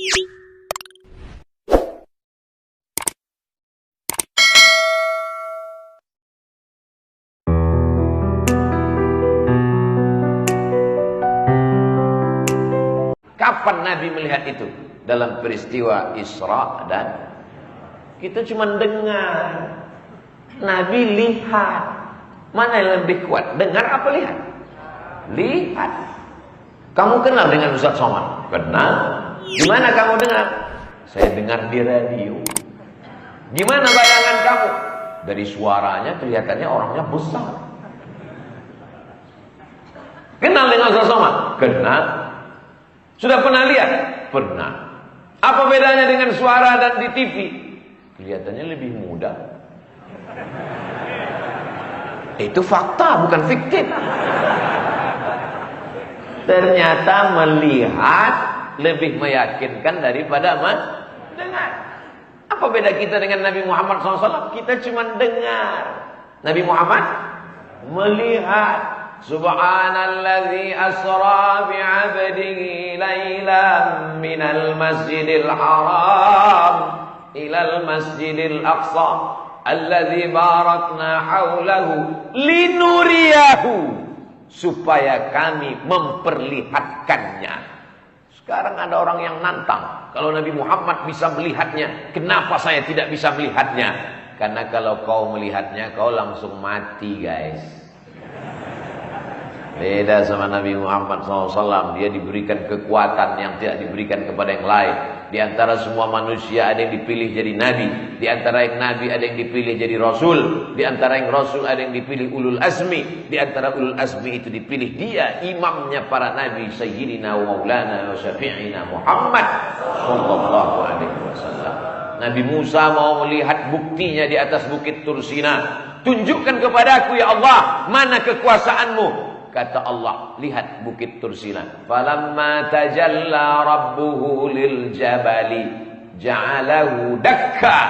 Kapan Nabi melihat itu? Dalam peristiwa Isra dan kita cuma dengar. Nabi lihat. Mana yang lebih kuat? Dengar apa lihat? Lihat. Kamu kenal dengan Ustaz Somad? Kenal. Gimana kamu dengar? Saya dengar di radio. Gimana bayangan kamu? Dari suaranya kelihatannya orangnya besar. Kenal dengan Ustaz Somad? Kenal. Sudah pernah lihat? Pernah. Apa bedanya dengan suara dan di TV? Kelihatannya lebih muda. Itu fakta, bukan fiktif. Ternyata melihat lebih meyakinkan daripada mendengar. Apa beda kita dengan Nabi Muhammad SAW? Kita cuma dengar. Nabi Muhammad melihat. Subhanalladzi asra bi'abdihi laylan minal masjidil haram ilal masjidil aqsa alladzi barakna haulahu linuriyahu, supaya kami memperlihatkannya. Sekarang ada orang yang nantang, kalau Nabi Muhammad bisa melihatnya, kenapa saya tidak bisa melihatnya? Karena kalau kau melihatnya, kau langsung mati, guys. Beda sama Nabi Muhammad SAW. Dia diberikan kekuatan yang tidak diberikan kepada yang lain. Di antara semua manusia ada yang dipilih jadi nabi. Di antara yang nabi ada yang dipilih jadi rasul. Di antara yang rasul ada yang dipilih ulul azmi. Di antara ulul azmi itu dipilih dia, imamnya para nabi, Sayyidina wa Maulana wa Syafi'ina Muhammad sallallahu alaihi wasallam. Nabi Musa mau melihat buktinya di atas bukit Tursina. Tunjukkan kepadaku ya Allah, mana kekuasaanmu? Kata Allah, lihat bukit Tursina. Falamma tajalla rabbuhu lil jabali ja'alahu dakka.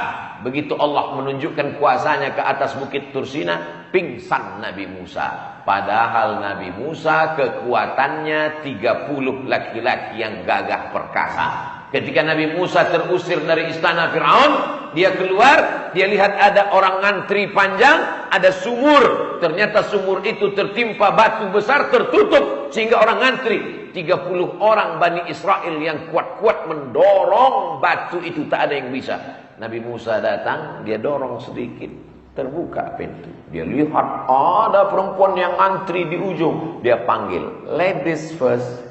Begitu Allah menunjukkan kuasanya ke atas bukit Tursina, pingsan Nabi Musa. Padahal Nabi Musa kekuatannya 30 laki-laki yang gagah perkasa. Ketika Nabi Musa terusir dari istana Fir'aun, dia keluar, dia lihat ada orang ngantri panjang, ada sumur. Ternyata sumur itu tertimpa batu besar, tertutup, sehingga orang ngantri. 30 orang Bani Israel yang kuat-kuat mendorong batu itu, tak ada yang bisa. Nabi Musa datang, dia dorong sedikit, terbuka pintu. Dia lihat ada perempuan yang ngantri di ujung. Dia panggil, ladies first.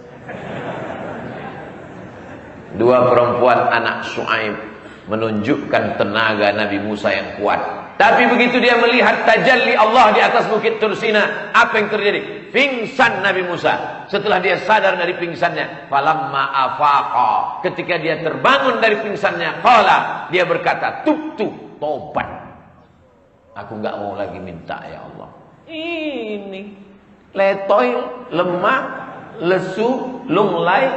Dua perempuan anak Syuaib menunjukkan tenaga Nabi Musa yang kuat. Tapi begitu dia melihat tajalli Allah di atas bukit Tursina, apa yang terjadi? Pingsan Nabi Musa. Setelah dia sadar dari pingsannya, falamma afaqa, ketika dia terbangun dari pingsannya, qala, dia berkata, tubtu, tobat. Aku enggak mau lagi minta ya Allah. Ini letoy, lemah, lesu, lunglai,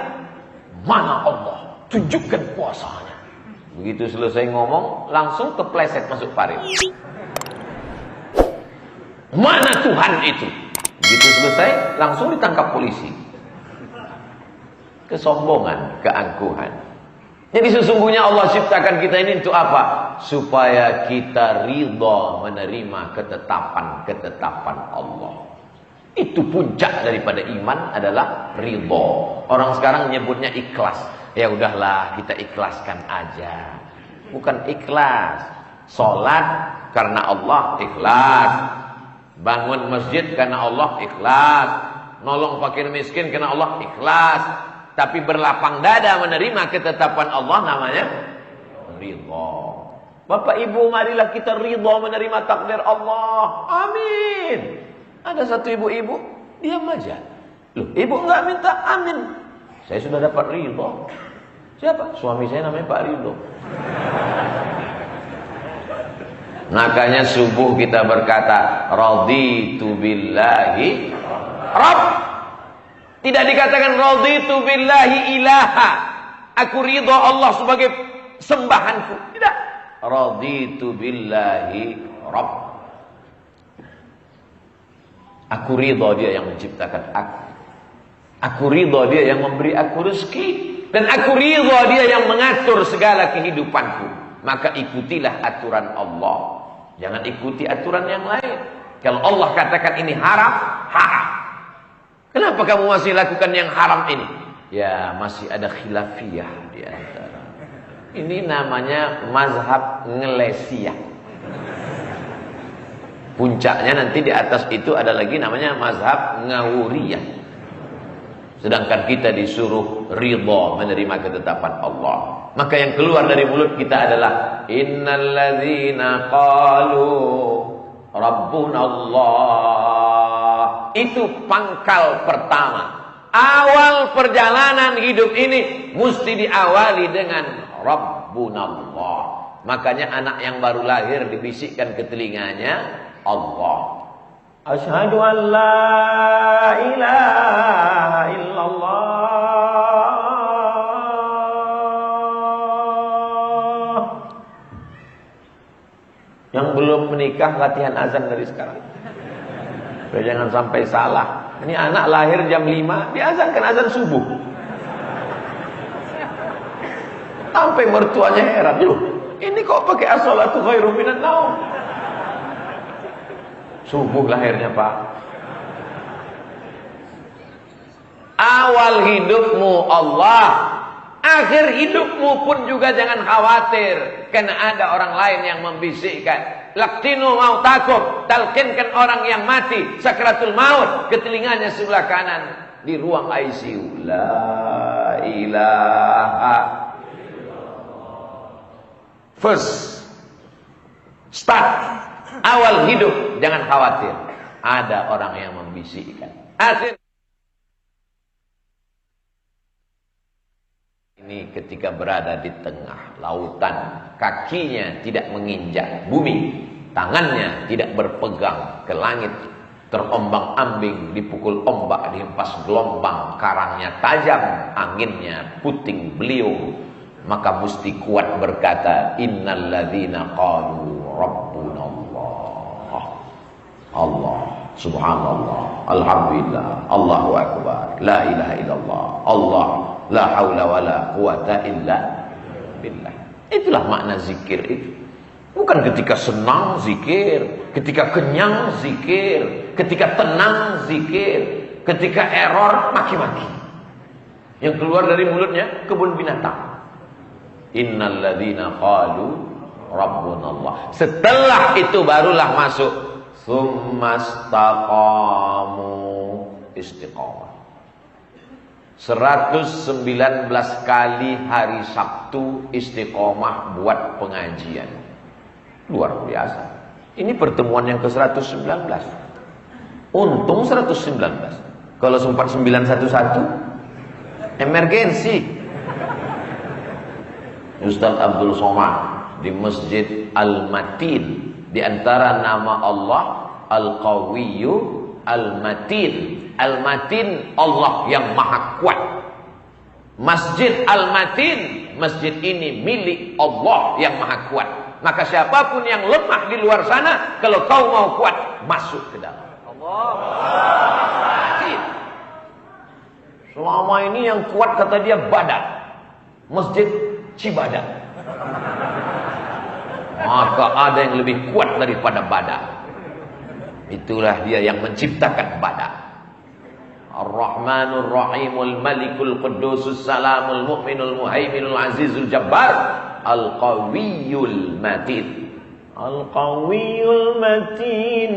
mana Allah? Tunjukkan kuasanya. Begitu selesai ngomong, langsung kepleset masuk parit. Mana Tuhan itu? Begitu selesai, langsung ditangkap polisi. Kesombongan, keangkuhan. Jadi sesungguhnya Allah ciptakan kita ini untuk apa? Supaya kita ridha menerima ketetapan Allah. Itu puncak daripada iman adalah ridha. Orang sekarang menyebutnya ikhlas. Ya udahlah, kita ikhlaskan aja. Bukan ikhlas. Salat karena Allah, ikhlas. Bangun masjid karena Allah, ikhlas. Nolong fakir miskin karena Allah, ikhlas. Tapi berlapang dada menerima ketetapan Allah, namanya ridha. Bapak Ibu, marilah kita ridha menerima takdir Allah. Amin. Ada satu ibu-ibu, diam aja. Loh, ibu enggak minta amin. Saya sudah dapat ridha. Siapa? Suami saya namanya Pak Ridho. Makanya subuh kita berkata, raditu billahi Rabb. Tidak dikatakan raditu billahi ilaha. Aku ridha Allah sebagai sembahanku. Tidak. Raditu billahi Rabb. Aku ridha dia yang menciptakan aku. Aku ridha dia yang memberi aku rezeki. dan aku ridha dia yang mengatur segala kehidupanku. Maka ikutilah aturan Allah, jangan ikuti aturan yang lain. Kalau Allah katakan ini haram, haram. Kenapa kamu masih lakukan yang haram ini? Ya, masih ada khilafiyah di antara. Ini namanya mazhab ngelesiyah. Puncaknya nanti di atas itu ada lagi namanya mazhab ngawuriyah. Sedangkan kita disuruh ridha menerima ketetapan Allah. Maka yang keluar dari mulut kita adalah innalladzina qalu rabbuna Allah. Itu pangkal pertama. Awal perjalanan hidup ini mesti diawali dengan rabbuna Allah. Makanya anak yang baru lahir dibisikkan ke telinganya Allah. Asyhadu an la ilaha illallah. Yang belum menikah latihan azan dari sekarang. Supaya jangan sampai salah. Ini anak lahir jam 5, diazankan azan subuh. Sampai mertuanya heran, loh, ini kok pakai as-salatu khairum minan naum? Subuh lahirnya, Pak. Awal hidupmu Allah, akhir hidupmu pun juga jangan khawatir, karena ada orang lain yang membisikkan. Laktinu mautakum, talqinkan orang yang mati sakratul maut ke telinganya sebelah kanan di ruang ICU. La ilaha. First start, awal hidup jangan khawatir, ada orang yang membisikkan. Akhir ini ketika berada di tengah lautan, kakinya tidak menginjak bumi, tangannya tidak berpegang ke langit, terombang-ambing, dipukul ombak, dihempas gelombang, karangnya tajam, anginnya puting beliung. Maka mesti kuat berkata, innalladzina qalu rabbuna Allah. Allah, subhanallah, alhamdulillah, Allahu akbar, la ilaha illallah, Allah, la haula wala quwata illa billah. Itulah makna zikir itu. Bukan ketika senang zikir, ketika kenyang zikir, ketika tenang zikir, ketika error maki-maki. Yang keluar dari mulutnya kebun binatang. Innalladzina qalu rabbunallah. Setelah itu barulah masuk summastaqamu, istiqamah. 119 kali hari Sabtu istiqomah buat pengajian. Luar biasa. Ini pertemuan yang ke-119. Untung 119. Kalau sempat 911 emergensi. Ustaz Abdul Somad di Masjid Al-Matin, di antara nama Allah Al-Qawiyyu Al-Matin. Al-Matin, Allah yang maha kuat. Masjid Al-Matin, masjid ini milik Allah yang maha kuat. Maka siapapun yang lemah di luar sana, kalau kau mau kuat, masuk ke dalam. Allah. Selama ini yang kuat kata dia Badak, Masjid Cibadak. Maka ada yang lebih kuat daripada Badak. Itulah dia yang menciptakan Badak. Ar-Rahmanur Rahimul Malikul Qudusus Salamul Mu'minul Muhaiminul Azizul Jabbar Al-Qawiyul Matin. Al-Qawiyul Matin.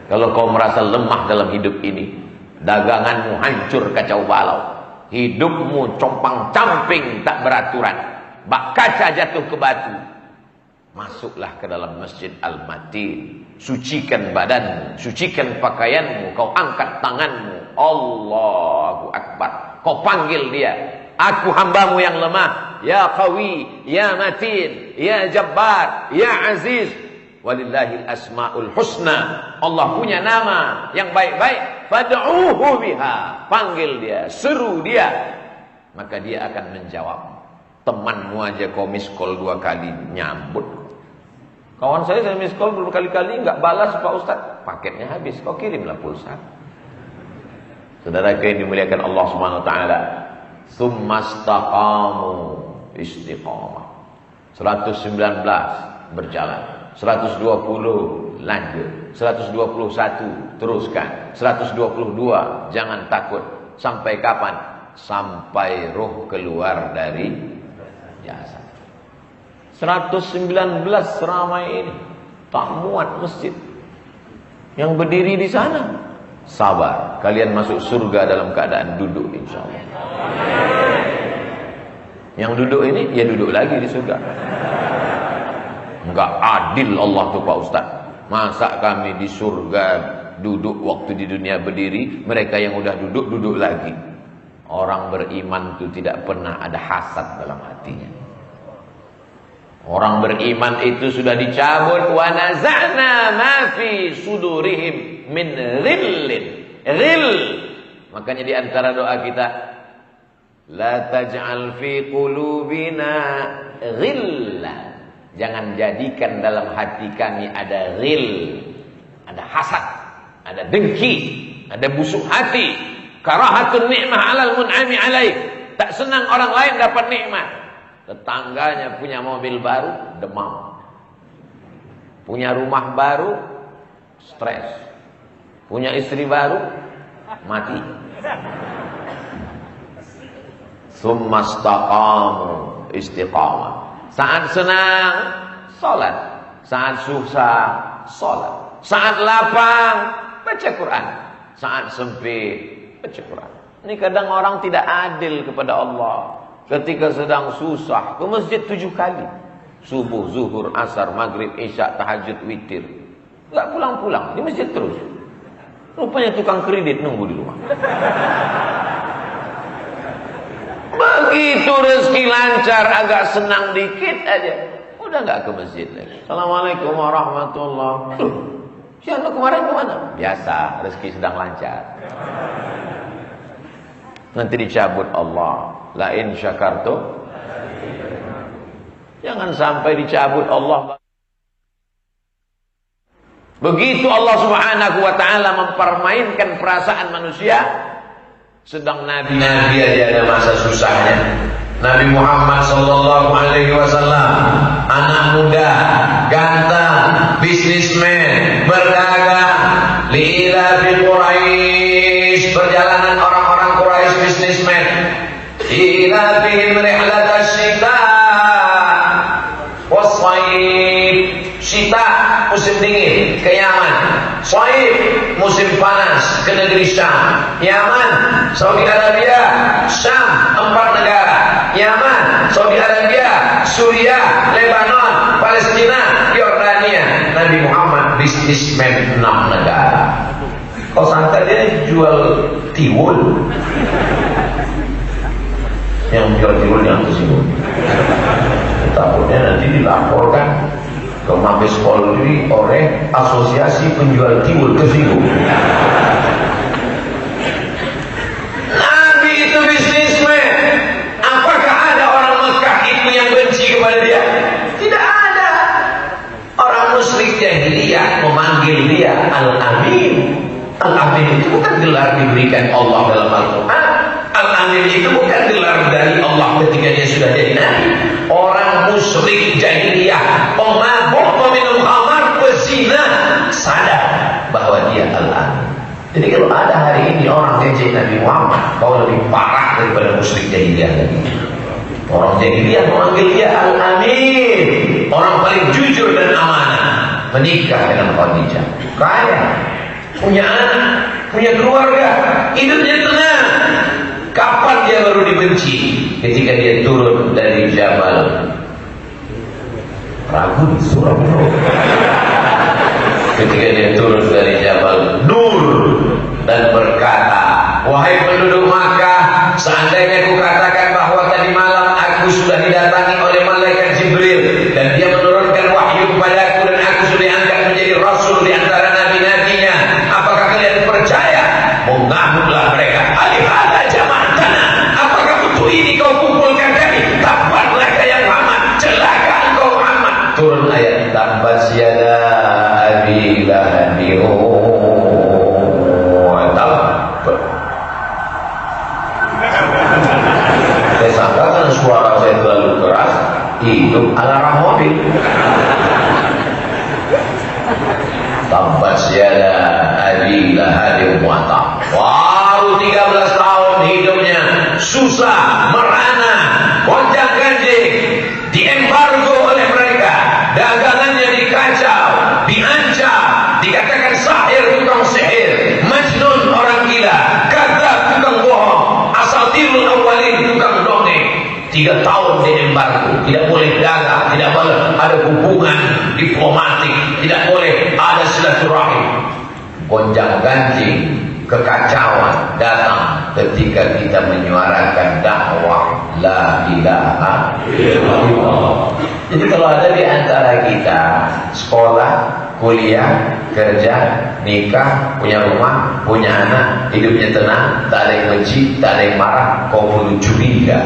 Kalau kau merasa lemah dalam hidup ini, daganganmu hancur kacau balau, hidupmu compang-camping tak beraturan, bak kaca jatuh ke batu, masuklah ke dalam Masjid Al-Matin. Sucikan badanmu, sucikan pakaianmu, kau angkat tanganmu, Allahu Akbar. Kau panggil dia, aku hambamu yang lemah, ya Qawi, ya Matin, ya Jabbar, ya Aziz. Walillahil asmaul husna. Allah punya nama yang baik-baik. Fad'uhu biha. Panggil dia, seru dia, maka dia akan menjawab. Temanmu aja kau miss call 2 kali nyambut. Kawan saya miss call berkali-kali enggak balas Pak Ustaz. Paketnya habis, kau kirimlah pulsa. Saudara yang dimuliakan Allah Subhanahu wa taala, Tsumastaqamu istiqamah. 119 berjalan, 120 lanjut, 121 teruskan, 122 jangan takut. Sampai kapan? Sampai roh keluar dari jasad. 119 ramai ini tak muat masjid. Yang berdiri di sana sabar, kalian masuk surga dalam keadaan duduk insyaallah. Yang duduk ini ya duduk lagi di surga. Enggak adil Allah tuh Pak Ustaz. Masa kami di surga duduk waktu di dunia berdiri, mereka yang udah duduk lagi. Orang beriman itu tidak pernah ada hasad dalam hatinya. Orang beriman itu sudah dicabut, wa naza'na ma fi sudurihim min ghillin. Ghill. Makanya di antara doa kita, la taj'al fi qulubina ghillan. Jangan jadikan dalam hati kami ada ghil, ada hasad, ada dengki, ada busuk hati, karahatun ni'mah 'alal mun'ami 'alaih. Tak senang orang lain dapat nikmat. Tetangganya punya mobil baru, demam. Punya rumah baru, stres. Punya istri baru, mati. Tsumastaqamu istiqamah. Saat senang, salat. Saat susah, salat. Saat lapang, baca Quran. Saat sempit, baca Quran. Ini kadang orang tidak adil kepada Allah. Ketika sedang susah, ke masjid 7 kali. Subuh, zuhur, asar, maghrib, isya, tahajud, witir. Enggak pulang-pulang, di masjid terus. Rupanya tukang kredit nunggu di rumah. Begitu rezeki lancar, agak senang dikit aja, udah nggak ke masjid lagi. Assalamualaikum warahmatullahi wabarakatuh. Siapa kemarin kemana? Biasa, rezeki sedang lancar. Nanti dicabut Allah. La in syakartum. Jangan sampai dicabut Allah. Begitu Allah Subhanahu wa taala mempermainkan perasaan manusia. Sedang Nabi aja ada masa susahnya. Nabi Muhammad sallallahu alaihi wasallam, anak muda, ganteng, bisnismen, berdagang, liila fi Quraisy, perjalanan orang-orang Quraisy bisnismen. Ila fihim rihlat asy-syita was-shayb. Syita musim dingin ke Yaman, Shayb musim panas ke negeri Syam. Yaman, Saudi Arabia, Syam, 4 negara. Yaman, Saudi Arabia, Suriah, Lebanon, Palestina, Yordania. Nabi Muhammad bisnismen 6 negara. Kau sangka dia jual tiwul? Yang jual tiwul yang tersebut. Takutnya nanti dilaporkan ke Mabes Polri oleh Asosiasi Penjual Tiwul tersebut. Nabi itu bisnismen. Apakah ada orang Mekah itu yang benci kepada dia? Tidak ada. Orang musyrik jahiliyah memanggil dia Al-Amin. Al-Amin itu bukan gelar diberikan Allah dalam Al-Quran. Al-Amin itu bukan gelar dari Allah ketika dia sudah jadi Nabi. Orang musyrik jahiliyah, pemabuk, peminum khamar, pezina, sadar bahwa dia Al-Amin. Jadi kalau ada hari ini orang ngejek Nabi Muhammad, kau lebih parah daripada musyrik jahiliyah lagi. Orang jahiliyah memanggil dia Al-Amin, orang paling jujur dan amanah. Menikah dengan Khadijah, kaya, punya anak, punya keluarga, hidupnya tenang. Kapan dia baru dibenci? Ketika dia turun dari Jabal Ragun, surah Nur. Ketika dia turun dari Jabal Nur dan berkata, wahai penduduk Makkah, seandainya aku katakan bahwa tadi malam aku sudah didatangi oleh malaikat Jibril dan dia menurunkan wahyu kepadaku dan aku sudah diangkat menjadi rasul di antara nabi-nabinya, apakah kalian percaya? Mengamuklah mereka. Alihada jama'atana, apakah butuh ini kau kumpulkan kami? Tabatlah kaya Muhammad, celaka engkau Muhammad. Turun ayat tabat yada abi lahabin ilaha illallah. Baru 13 tahun hidupnya susah, merana, gonjang-ganjing, diembargo oleh mereka, dagangannya dikacau, diancam, dikatakan sahir, tukang sihir, majnun, orang gila, kadzab, tukang bohong, asatirul awwalin, tukang dongeng. 3 tahun diembargo, tidak boleh dagang, tidak boleh ada hubungan diplomatik, tidak boleh ada silaturahim. Gonjang-ganjing, kekacauan datang ketika kita menyuarakan dakwah la ilaha illallah. Jadi kalau ada di antara kita sekolah, kuliah, kerja, nikah, punya rumah, punya anak, hidupnya tenang, tak ada yang benci, tak ada yang marah, kau perlu curiga.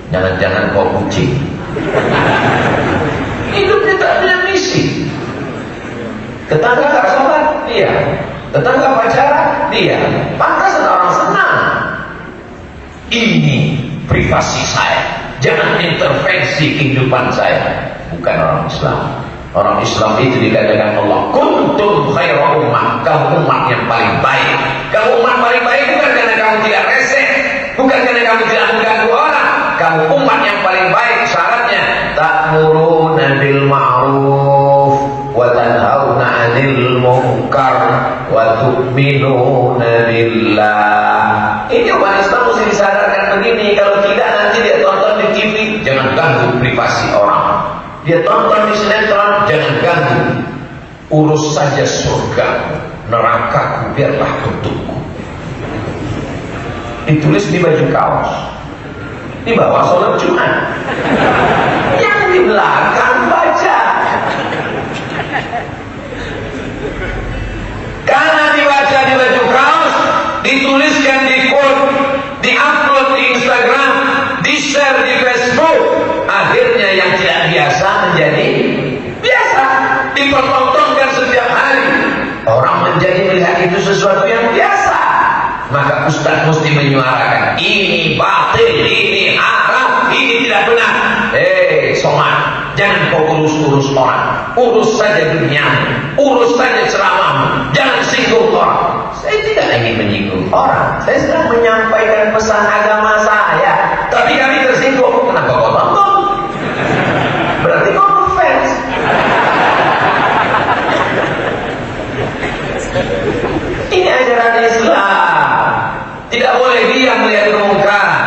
Jangan-jangan kau kucing. Hidupnya tak punya misi. Tetangga tak sholat, dia. Tetangga pacaran, dia. Pantas orang senang. Ini privasi saya. Jangan intervensi kehidupan saya. Bukan orang Islam. Orang Islam itu dikatakan Allah, kuntum khaira ummah, kamu umat yang paling baik. Kamu umat paling baik bukan karena kamu tidak reseh, bukan karena kamu tidak mengganggu orang. Kamu umat yang paling baik. Syaratnya ta'muruna bil ma'ruf wa tanhauna 'anil munkar wa tu'minuna billah. Ini umat Islam mesti disadarkan begini. Kalau tidak nanti dia tonton di TV, jangan ganggu privasi orang. Dia tonton di sinetron, jangan ganggu. Urus saja surga, nerakaku biarlah untukku. Ditulis di baju kaos, di bawah sholat Jumat. Yang di belakang baca. Karena dibaca di baju kaos, dituliskan di quote, di-upload di Instagram, di-share di Facebook, akhirnya yang tidak biasa menjadi biasa, dipertontonkan setiap hari. Orang menjadi melihat itu sesuatu yang biasa. Maka ustaz mesti menyuarakan, ini batil, ini haram, ini tidak benar. Somat, jangan kau urus-urus orang, urus saja duniamu, urus saja ceramahmu, jangan singgung orang. Saya tidak ingin menyinggung orang, saya sedang menyampaikan pesan agama saya. Tapi kami tersinggung, kenapa kau tonton? Berarti kau fans. Ini ajaran Islam. Tidak boleh diam melihat kemungkaran.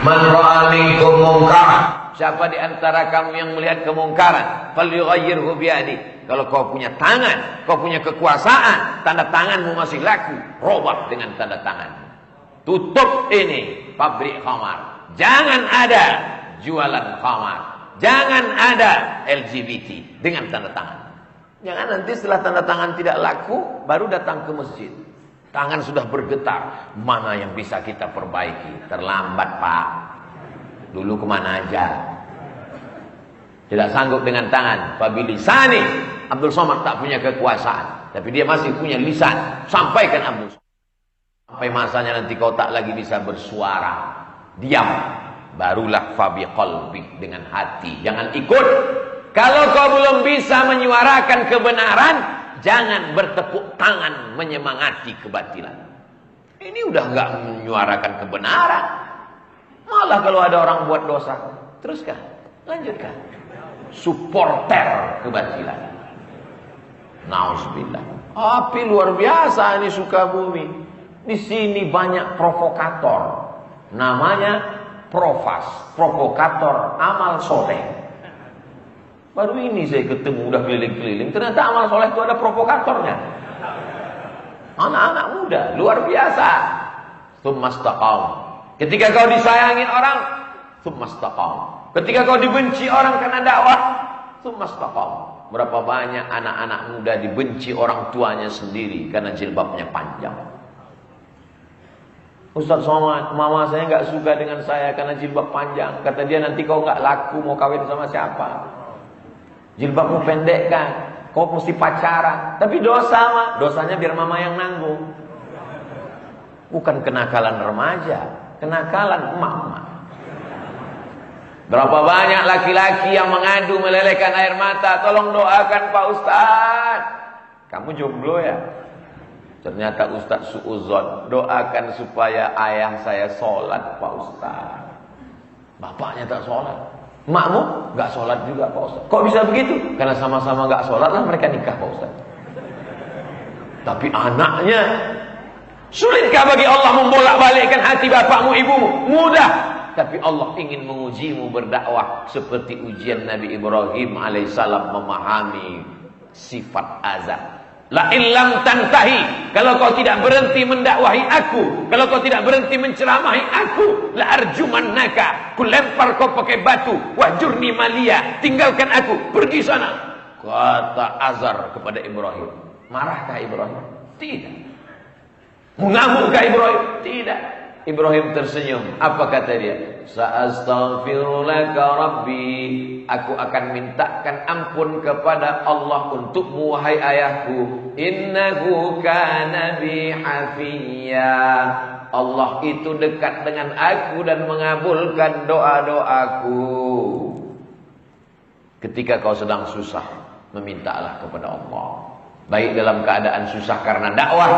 Man ra'a minkum munkar. Siapa di antara kamu yang melihat kemungkaran, falyughayyirhu biyadihi. Kalau kau punya tangan, kau punya kekuasaan, tanda tanganmu masih laku, robah dengan tanda tangan. Tutup ini pabrik khamar. Jangan ada jualan khamar. Jangan ada LGBT dengan tanda tangan. Jangan nanti setelah tanda tangan tidak laku, baru datang ke masjid. Tangan sudah bergetar. Mana yang bisa kita perbaiki? Terlambat, Pak. Dulu kemana aja? Tidak sanggup dengan tangan. Fabilisani. Abdul Somad tak punya kekuasaan, tapi dia masih punya lisan. Sampaikan Abdul Somad. Sampai masanya nanti kau tak lagi bisa bersuara. Diam. Barulah fabiqalbi, dengan hati. Jangan ikut. Kalau kau belum bisa menyuarakan kebenaran, jangan bertepuk tangan menyemangati kebatilan. Ini udah enggak menyuarakan kebenaran. Malah kalau ada orang buat dosa, teruskan, lanjutkan. Supporter kebatilan. Nauzubillah. Api luar biasa ini Sukabumi. Di sini banyak provokator. Namanya Profas, provokator amal soleh. Baru ini saya ketemu, udah keliling-keliling. Ternyata amal soleh itu ada provokatornya. Anak-anak muda, luar biasa. Tsumastaqam. Ketika kau disayangin orang, tsumastaqam. Ketika kau dibenci orang karena dakwah, tsumastaqam. Berapa banyak anak-anak muda dibenci orang tuanya sendiri karena jilbabnya panjang. Ustaz Somad, mama saya nggak suka dengan saya karena jilbab panjang. Kata dia, nanti kau nggak laku, mau kawin sama siapa? Jilbabmu pendek kan, kau mesti pacaran. Tapi dosa mah, dosanya biar mama yang nanggung. Bukan kenakalan remaja, kenakalan emak-emak. Berapa banyak laki-laki yang mengadu melelehkan air mata, tolong doakan Pak Ustaz. Kamu jomblo ya? Ternyata Ustaz suuzon, doakan supaya ayah saya sholat Pak Ustaz. Bapaknya tak sholat, makmu gak sholat juga Pak Ustaz. Kok bisa begitu? Karena sama-sama gak sholat lah mereka nikah Pak Ustaz. Tapi anaknya, sulitkah bagi Allah membolak-balikkan hati bapakmu ibumu? Mudah. Tapi Allah ingin mengujimu berdakwah seperti ujian Nabi Ibrahim alaihissalam memahami sifat azab. La illam tantahi, kalau kau tidak berhenti mendakwahi aku, kalau kau tidak berhenti menceramahi aku, la arjumannaka, ku lempar kau pakai batu, wahjurni malia, tinggalkan aku, pergi sana. Kata Azar kepada Ibrahim. Marahkah Ibrahim? Tidak. Mengamukkah Ibrahim? Tidak. Ibrahim tersenyum. Apa kata dia? Sa'astaghfirulaka Rabbi, aku akan mintakan ampun kepada Allah untukmu wahai ayahku. Innahu kana bi hafiyya, Allah itu dekat dengan aku dan mengabulkan doa-doaku. Ketika kau sedang susah, memintalah kepada Allah. Baik dalam keadaan susah karena dakwah,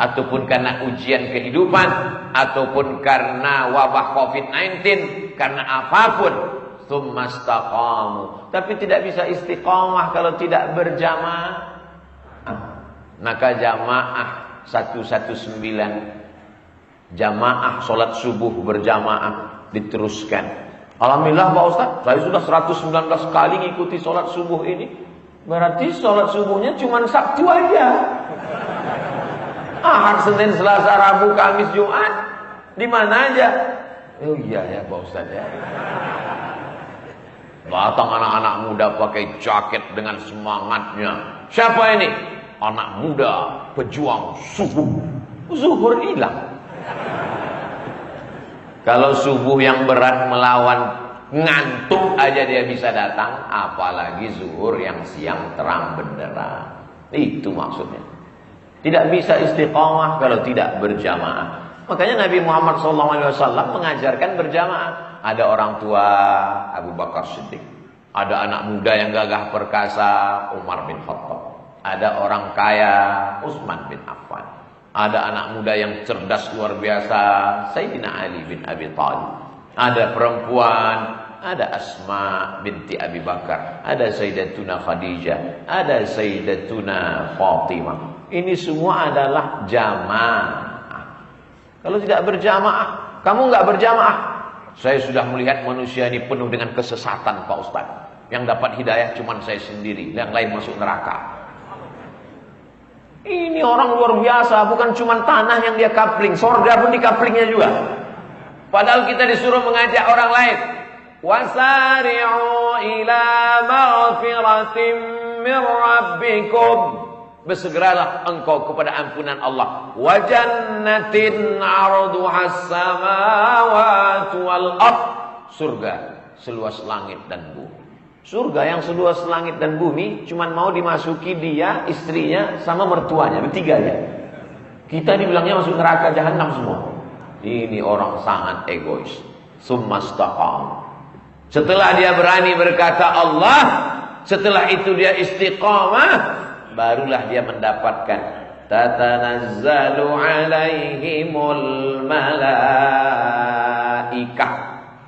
ataupun karena ujian kehidupan, ataupun karena wabah COVID-19, karena apapun. Tsumastaqamu, tapi tidak bisa istiqamah kalau tidak berjamaah. Maka jamaah 119, jamaah sholat subuh berjamaah diteruskan. Alhamdulillah Pak Ustaz, saya sudah 119 kali ngikuti sholat subuh ini. Berarti sholat subuhnya cuma Sabtu aja. Ahad, Senin, Selasa, Rabu, Kamis, Jumat, di mana aja? Oh iya ya Pak Ustaz ya. Datang anak-anak muda pakai jaket dengan semangatnya. Siapa ini? Anak muda pejuang subuh. Zuhur hilang. Kalau subuh yang berat melawan ngantuk aja dia bisa datang, apalagi zuhur yang siang terang benderang. Itu maksudnya. Tidak bisa istiqamah kalau tidak berjamaah. Makanya Nabi Muhammad SAW mengajarkan berjamaah. Ada orang tua Abu Bakar Siddiq, ada anak muda yang gagah perkasa Umar bin Khattab, ada orang kaya Utsman bin Affan, ada anak muda yang cerdas luar biasa Sayyidina Ali bin Abi Thalib, ada perempuan, ada Asma binti Abi Bakar, ada Sayyidatuna Khadijah, ada Sayyidatuna Fatimah. Ini semua adalah jamaah. Kalau tidak berjamaah, kamu nggak berjamaah. Saya sudah melihat manusia ini penuh dengan kesesatan Pak Ustaz. Yang dapat hidayah cuma saya sendiri, yang lain masuk neraka. Ini orang luar biasa, bukan cuma tanah yang dia kapling, sorga pun di kaplingnya juga. Padahal kita disuruh mengajak orang lain. Wasari'u ila maghfiratin min rabbikum, bersegeralah engkau kepada ampunan Allah. Wa jannatin 'arduhas samawati wal ard, surga seluas langit dan bumi. Surga yang seluas langit dan bumi cuman mau dimasuki dia, istrinya sama mertuanya, bertiga aja. Kita dibilangnya masuk neraka jahanam semua. Ini orang sangat egois. Tsumastaqam. Setelah dia berani berkata Allah, setelah itu dia istiqamah, barulah dia mendapatkan tatanazzalu alaihimul malaikah,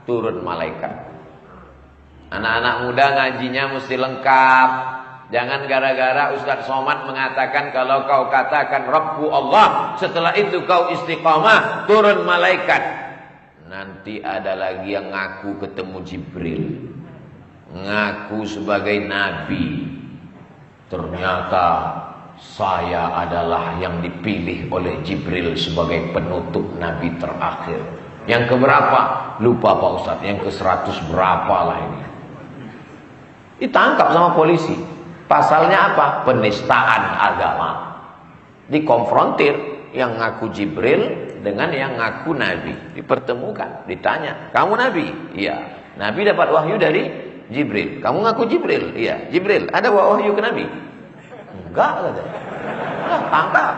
turun malaikat. Anak-anak muda ngajinya mesti lengkap. Jangan gara-gara Ustaz Somad mengatakan kalau kau katakan Rabbu Allah, setelah itu kau istiqamah, turun malaikat. Nanti ada lagi yang ngaku ketemu Jibril, ngaku sebagai nabi. Ternyata saya adalah yang dipilih oleh Jibril sebagai penutup nabi terakhir. Yang keberapa? Lupa Pak Ustaz. Yang ke-100 berapa lah ini. Ditangkap sama polisi. Pasalnya apa? Penistaan agama. Dikonfrontir yang ngaku Jibril dengan yang ngaku nabi. Dipertemukan, ditanya, "Kamu nabi?" "Iya." "Nabi dapat wahyu dari Jibril." "Kamu ngaku Jibril?" "Iya." "Jibril ada wahyu ke nabi?" "Enggak," katanya. Tangkap.